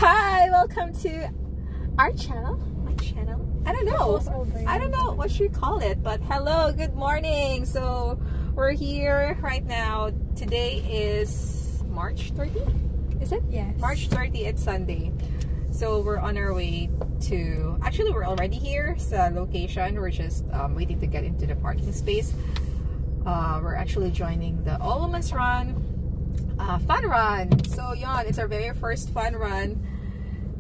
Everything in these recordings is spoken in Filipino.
Hi, welcome to our channel. My channel. I don't know what you call it, but hello, good morning. So we're here right now. Today is March 30. Is it? Yes. March 30. It's Sunday. So we're on our way to. Actually, we're already here. Sa location. We're just waiting to get into the parking space. We're actually joining the All Women's Run. Fun run. So yon, it's our very first fun run.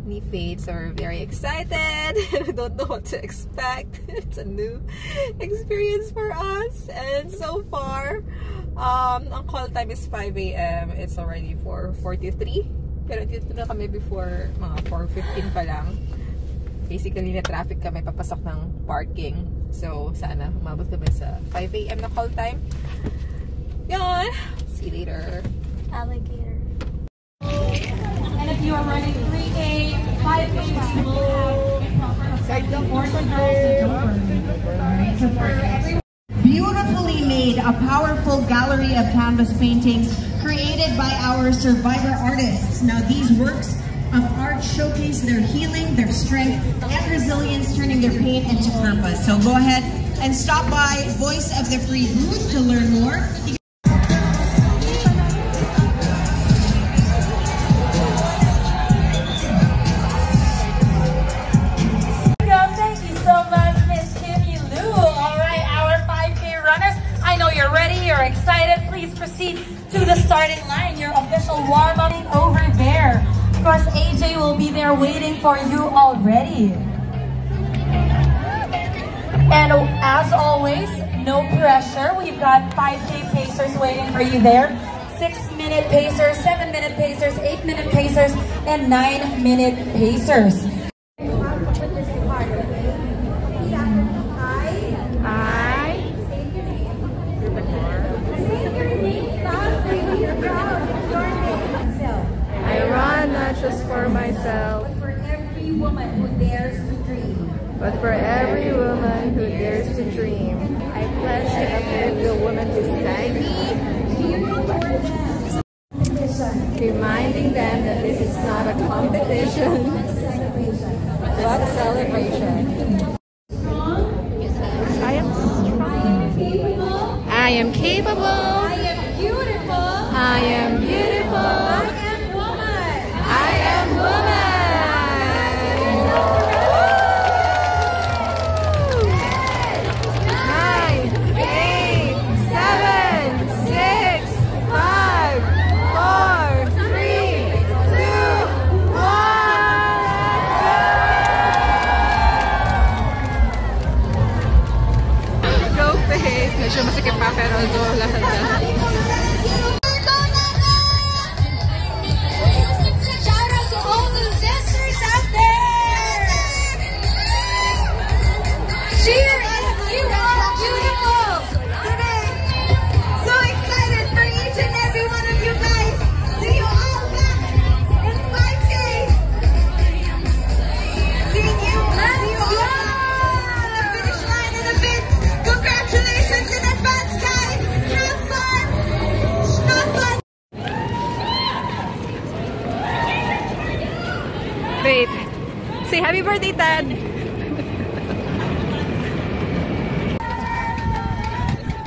Ni Faith, so we're very excited. We don't know what to expect. It's a new experience for us. And so far, ang call time is 5 AM. It's already 4:43. Pero dito na kami before mga 4:15 pa lang. Basically, na traffic kami papasok ng parking. So sana umabot kami sa 5 AM na call time. Yon. See you later. Alligator. And if you are running 3K, 5K, beautifully made, a powerful gallery of canvas paintings created by our survivor artists. Now these works of art showcase their healing, their strength, and resilience, turning their pain into purpose. So go ahead and stop by Voice of the Free booth to learn more. You're excited, please proceed to the starting line. Your official warm-up over there. Of course, AJ will be there waiting for you already. And as always, no pressure. We've got 5K pacers waiting for you there. 6-minute pacers, 7-minute pacers, 8-minute pacers, and 9-minute pacers. Just for myself, but for every woman who dares to dream. But for every woman who dares to dream, I pledge to uplift the woman beside me, reminding them that this is not a competition, but a celebration. I am strong. I am capable. I am beautiful. I am beautiful. Medyo masikip pa pero lahat na. Shout out to all the sisters out there! Cheer if you are beautiful today! So excited for each and every one of you guys! See you all back in 5K! Seeing you all on the finish line in a bit! Congratulations in advance, guys! Have fun! Have fun! Wait. Say happy birthday, Dad!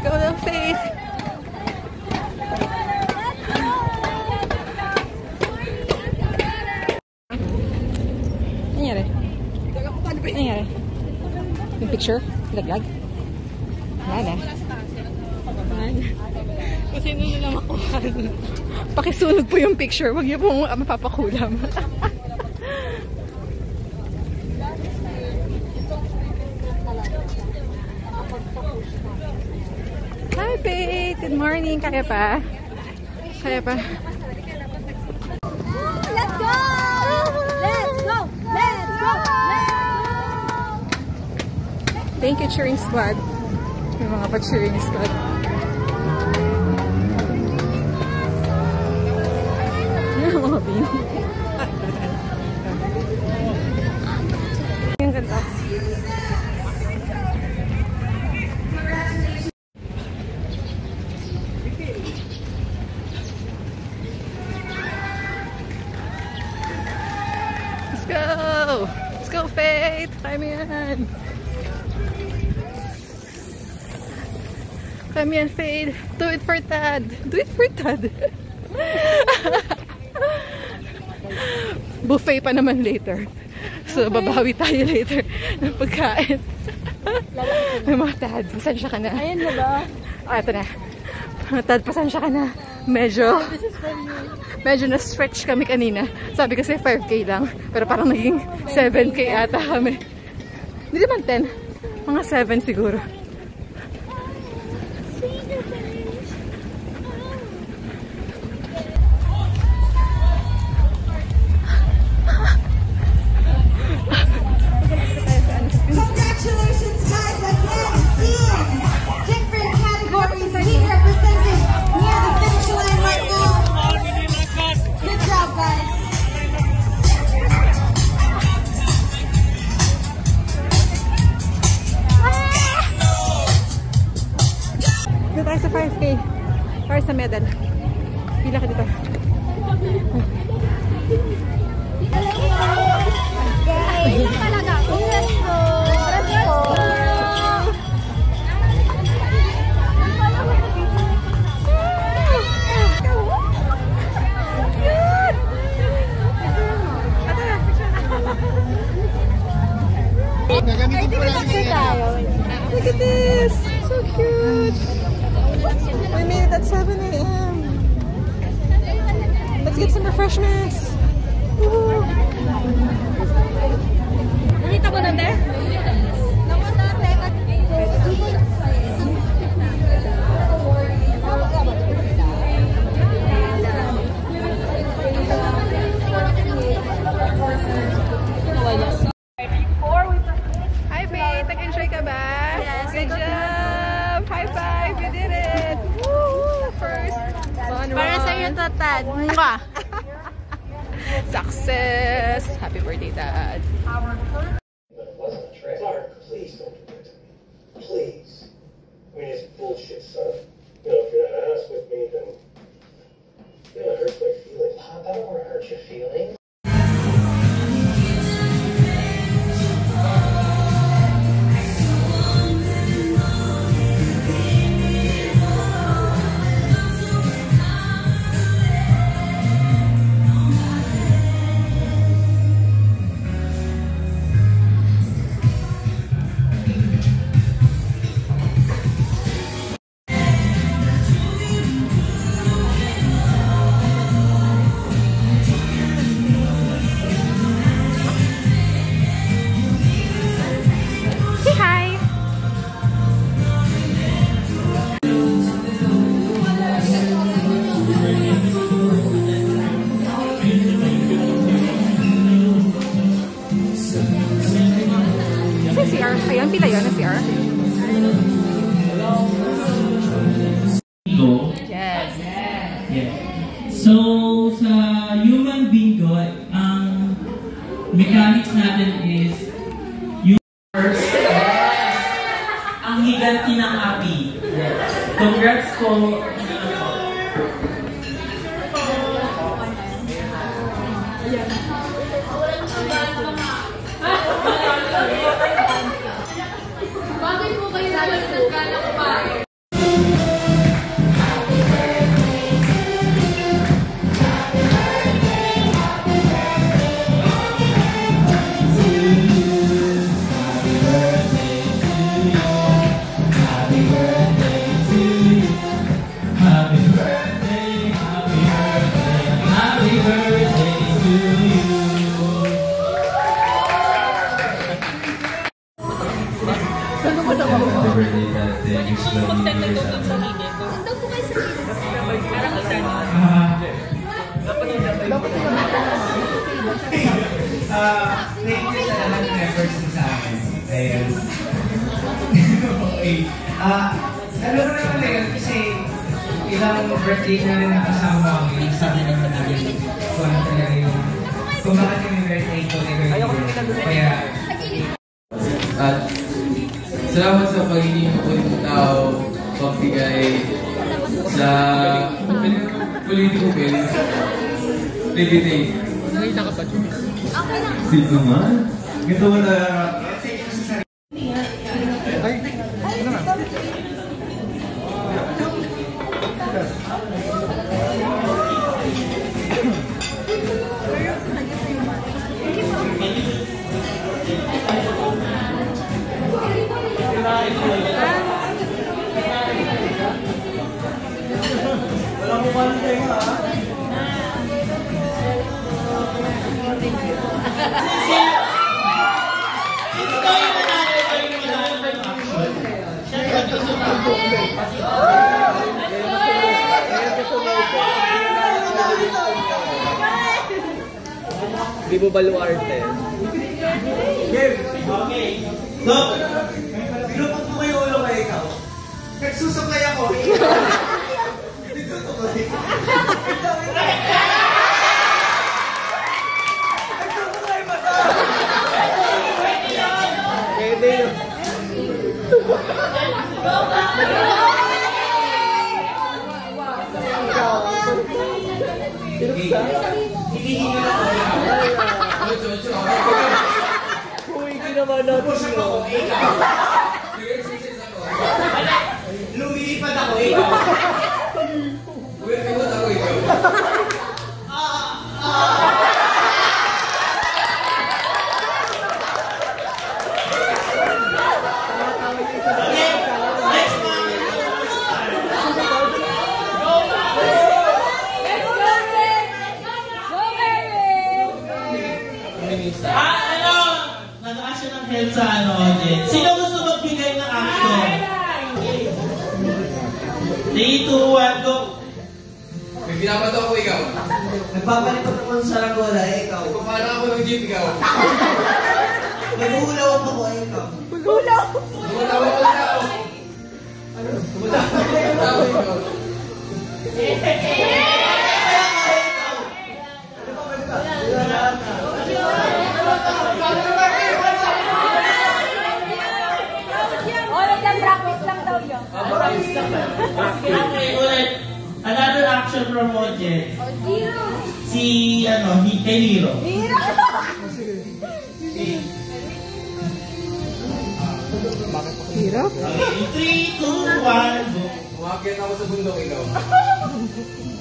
Go to Faith! Ano nangyari? Ano nangyari? Yung picture? Laglag? Wala na. Kasi hindi nyo na makuha. Pakisunog po yung picture. Huwag niyo pong mapapakulam. Hi, Faith! Good morning! Kaya pa? Kaya pa? Let's go! Let's go! Let's go! Thank you, cheering squad. Yung mga pa-cheering squad. Yung mga bin. Yung ganda. go! Let's go, Faith! Kaya mo yan! Kaya mo yan, Faith! Do it for Tad! Do it for Tad! Buffet pa naman later. So, babawi tayo later ng pagkain. Mga Tad, pasensya ka na. Ayan na ba? Ah, ito na. Tad, pasensya ka na. Medyo na-stretch kami kanina. Sabi kasi 5K lang. Pero parang naging 7K ata kami. Hindi naman 10. Mga 7 siguro. Congratulations, guys, again, seeing different categories being represented near the finish line right now. Good job, guys. Dito tayo sa 5K. Para sa medal. Pila ka dito. Ilan talaga? Let's go! Let's go! Look at this! So cute! We made it at 7 AM. Let's get some refreshments! Woo! Nakita mo na, Te? Hi, Faith! Nag-enjoy ka ba? Yes. Good job! High five! You did it! Woo! First one Para round. sa iyo to, Tad. Mwah! Success! Happy birthday, Dad! Clark, please don't do it. Please. I mean, it's bullshit, son. You know, if you're not honest with me, then it hurts my feelings. Pop, I don't want to hurt your feelings. Say hi! Sa CR? Ayun, pila yun na CR? Bingo. Yes. Yeah. So, sa human bingo, ang mechanics natin is yung first, ang higanti ng api. Congrats po. Bakit mo kayo nalasad ka ng pa? Happy birthday, happy birthday, happy birthday to you. Happy birthday, Dad. Thank you so much. Thank you sa lahat ng efforts mo sa akin. Ayun. Okay. Alam mo naman na yun kasi ilang birthday na rin nakasama ako yung sabi ng namin kung ano talaga yung kung bakit yung birthday ko na birthday. Kaya At salamat sa pagiging mabuting tao, pagbigay sa politiko bills, everything. Sino man? Ito wala. Wala mo pa ng tenga, ha? Di mo baluarte. Game! Okay. So, binupag mo kayo ulo kayo ikaw. Nagsusuklay ako. Nagsusuklay. Nagsusuklay mata! Pwede yun. Hilihin nyo lang ako. Hindi naman natin. Push-up ako, ikaw. Lumilipad ako, ikaw. Lumilipad ako, ikaw. Okay, next one. Nag-action ng help sa audience. Sino gusto magbigay ng action? 3, 2, 1, go! May binabato ako, ikaw. Nagpapalipat ako ng Saragola, ikaw. Nagpaparang ako ng jeep, ikaw. Nag-uulaw ako, ikaw. Ulo! Tumatawa ko na ako. Tumatawa ikaw. Practice lang daw yun. Okay, ulit. Another action from audience. Si, kay Hiro. Hiro? Okay, 3, 2, 1, go. Umakyat ako sa bundok, ikaw.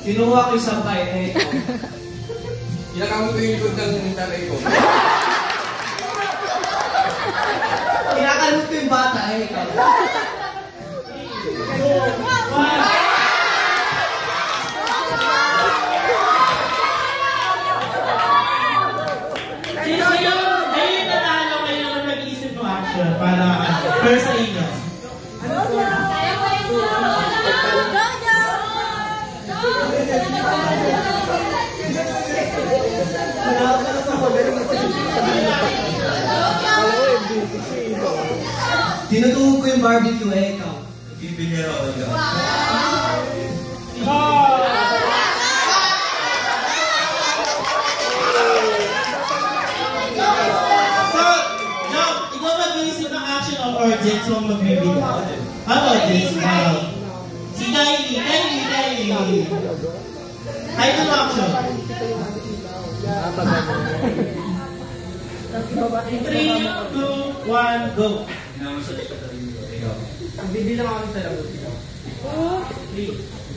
Kinuha ko isang kain, ikaw. Kinakamot ko yung likod ng tatay ko. Kinakalot ko yung bata, ikaw. Ayun nanalo kayo naman mag-iisip ng action para first sa inyo. Tinutuhog ko yung barbecue, ikaw. Bibinero ako, ikaw. Ikaw mag-iisip ng action of urgence mong magbibigay. Ang audience, si Kylie. Ay, ito action. 3, 2, 1, go. Inamasage ka tayo, ikaw. Bibilang kami sa labot. 3,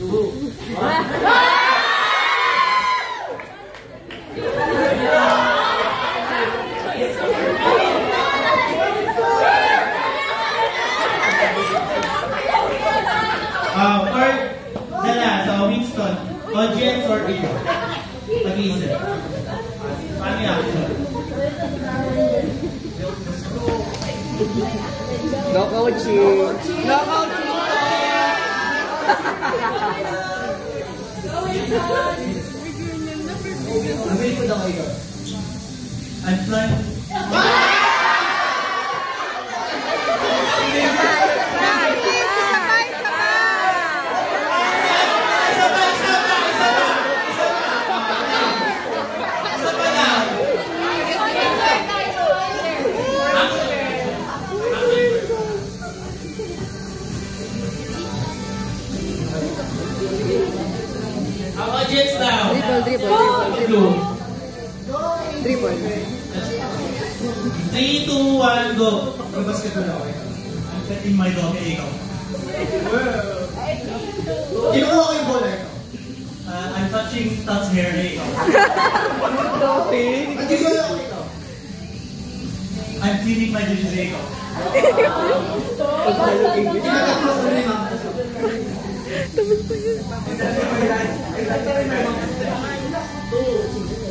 2, 1. Winston, audience or ikaw? Pag-iisip. Paano yung action? Knockout chick! Knockout chick! Nabili ko daw kayo. Unfly. Ang audience now. Dribble. Blue. 3, 2, 1, go! Mag-basketball ako eh. I'm setting my dog, ikaw. Kinukuha ko yung bola, ikaw. I'm touching Tat's hair, ikaw. Nagigala ako, ikaw. I'm cleaning my dishes, ikaw. Kinakaplo ko rin, ma'am. Tapos pa yun. 2, 1,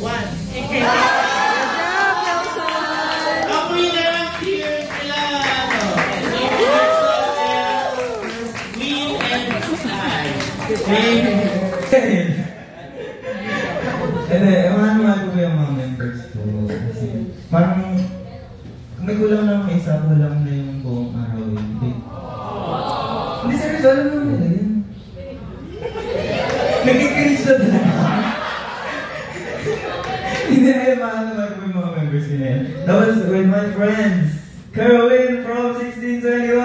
Hindi, mahal ko yung mga members ko. Kasi parang kung may kulang lang isa, kulang na yung buong araw yun. Hindi, serious, alam naman nila yun. Nagkikringe na talaga. Hindi, mahal naman ko yung mga members ko na yan. That was with my friends, Kerwin from 1621!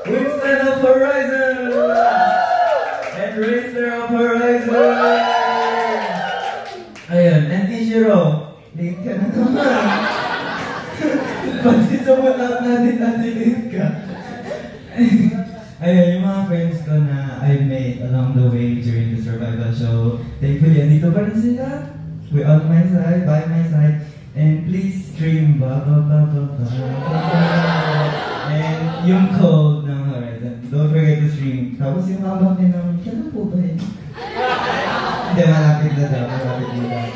Winston of Horizon! And Racer of Horizon! Ayun, and Tishiro, late ka na naman. Pati sa malap natin late ka. Ayun, yung mga friends ko na I met along the way during the survival show. Thankfully, andito pa rin sila. We're on my side, by my side. And please stream ba. And yung code ng Horizon, don't forget to stream. Tapos yung habang din naman, kailan po ba yun? Hindi, malapit na daw, malapit na daw.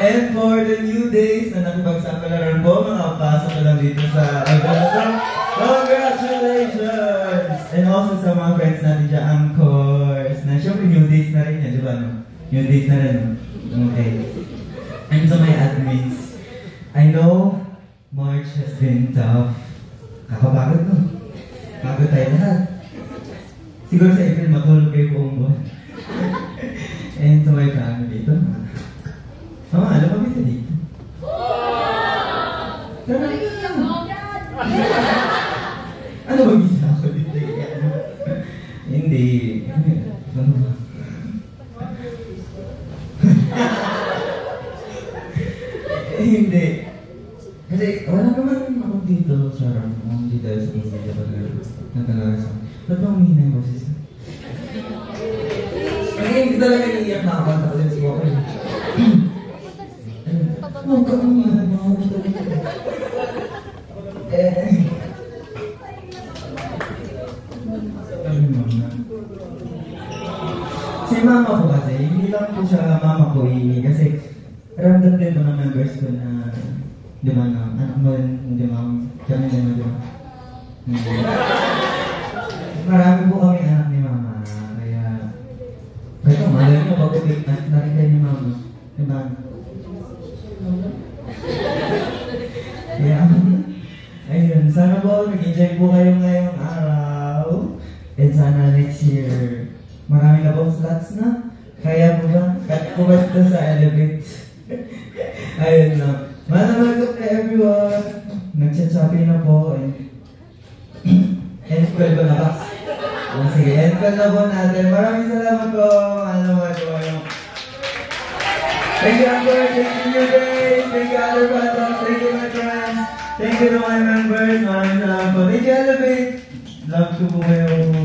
And for the new days na nakipagsapalaran po, makapasok ko lang dito sa Horizon. Congratulations! And also sa mga friends natin dyan, Angkors, na syempre new days na rin yan, di ba? No? New days na rin, no? Okay. And to my admins, I know March has been tough. Kakapagod no? Pagod tayo lahat. Siguro sa April matulog kayo buong buwan. And to my family, ito na. Mama, alam mo kita dito? Tama rin lang. Ano ba gisa ako dito? Hindi. Ano ba? Hindi. Kasi wala naman ako dito sa Ramon, dito sa Pagkakita Pagkakita. Ba't ba umihina yung boses? Kasi hindi talaga naiiyak na kakanta kasi si Walker. Huwag ka umiyak, mahal ko talaga. Si mama ko kasi, hindi lang po siya mama ko kasi ramdam din mo ng members ko na di ba na, anak mo rin, di ba, kami din mo, di ba? Marami po kami anak ni mama, kaya malay mo, pag-ubig na rin kayo ni mama, di ba? Kaya, ayun, sana po, nag-enjoy po kayo ngayong araw, and sana next year, marami na pong slots na, kaya po ba, cut po ba ito sa Elevate? Ayun na. Welcome to everyone. Nag-chat-shopping na po. End call ko na ba? Sige, end call na po natin. Maraming salamat po. Mahal po. Thank you, Amber. Thank you, you guys. Thank you, other brothers. Thank you, my friends. Thank you to my members. Maraming salamat po. Thank you, Elevate. Love ko po kayo.